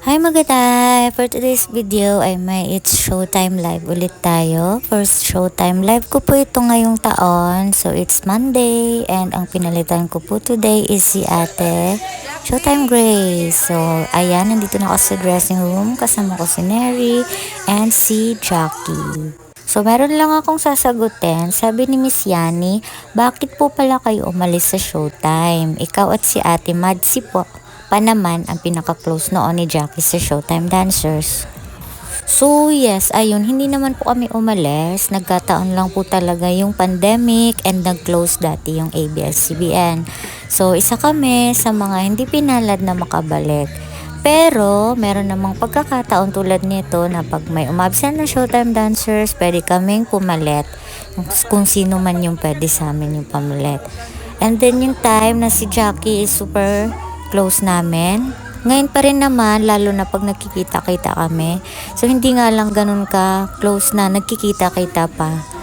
Hi mga day! For today's video ay may It's Showtime Live ulit tayo. First Showtime Live ko po ito ngayong taon. So it's Monday and ang pinalitan ko po today is si ate Showtime Grace. So ayan, nandito na ako sa dressing room. Kasama ko si Neri and si Jackie. So, meron lang akong sasagutin. Sabi ni Miss Yani, bakit po pala kayo umalis sa Showtime? Ikaw at si Ate Madsi po pa naman ang pinaka-close noon ni Jackie sa Showtime Dancers. So, yes, ayun, hindi naman po kami umalis. Nagkataon lang po talaga yung pandemic and nag-close dati yung ABS-CBN. So, isa kami sa mga hindi pinalad na makabalik. Pero, meron namang pagkakataon tulad nito na pag may umabsent na Showtime Dancers, pwede kaming pumalit. Kung sino man yung pwede sa amin yung pamalit. And then yung time na si Jackie is super close namin. Ngayon pa rin naman, lalo na pag nagkikita-kita kami. So, hindi nga lang ganun ka close na nagkikita-kita pa.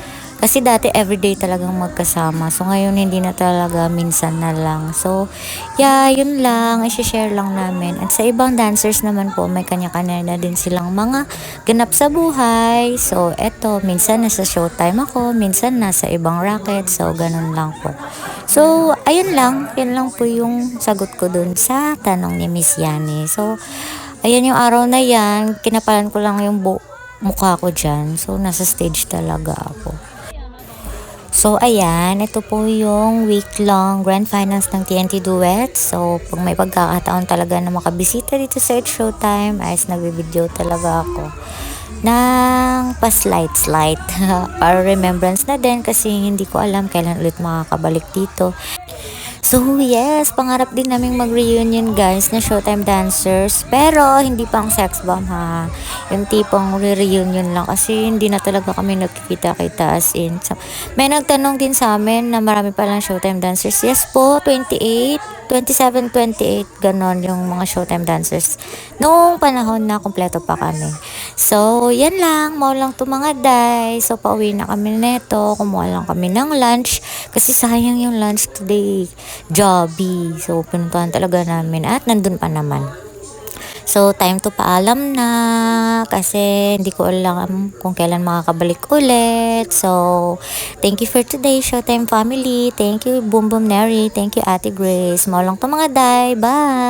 Kasi dati everyday talagang magkasama. So ngayon hindi na talaga, minsan na lang. So yeah, yun lang. I-share lang namin. At sa ibang dancers naman po, may kanya-kanya na din silang mga ganap sa buhay. So eto, minsan nasa Showtime ako, minsan nasa ibang racket. So ganun lang po. So ayun lang. Yan lang po yung sagot ko dun sa tanong ni Miss Yani. So ayan yung araw na yan. Kinapalan ko lang yung mukha ko dyan. So nasa stage talaga ako. So, ayan, ito po yung week-long grand finals ng TNT Duet. So, pag may pagkakataon talaga na makabisita dito sa It's Showtime, ayos nagbe-video talaga ako ng pa-slide-slide para remembrance na din kasi hindi ko alam kailan ulit makakabalik dito. So yes, pangarap din naming mag-reunion guys na Showtime Dancers. Pero hindi pang sex bomb ha. Yung tipong re-reunion lang kasi hindi na talaga kami nagkikita-kita as in. So, may nagtanong din sa amin na marami palang Showtime Dancers. Yes po, 28, 27, 28, ganon yung mga Showtime Dancers. Noong panahon na kompleto pa kami. So, yan lang. Mau lang to mga day. So, pauwi na kami neto. Kumuha lang kami ng lunch. Kasi sayang yung lunch today. Joby. So, pinuntahan talaga namin. At nandun pa naman. So, time to paalam na. Kasi hindi ko alam kung kailan makakabalik ulit. So, thank you for today, Showtime family. Thank you, Boom Boom Neri. Thank you, Ate Grace. Mau lang to mga day. Bye!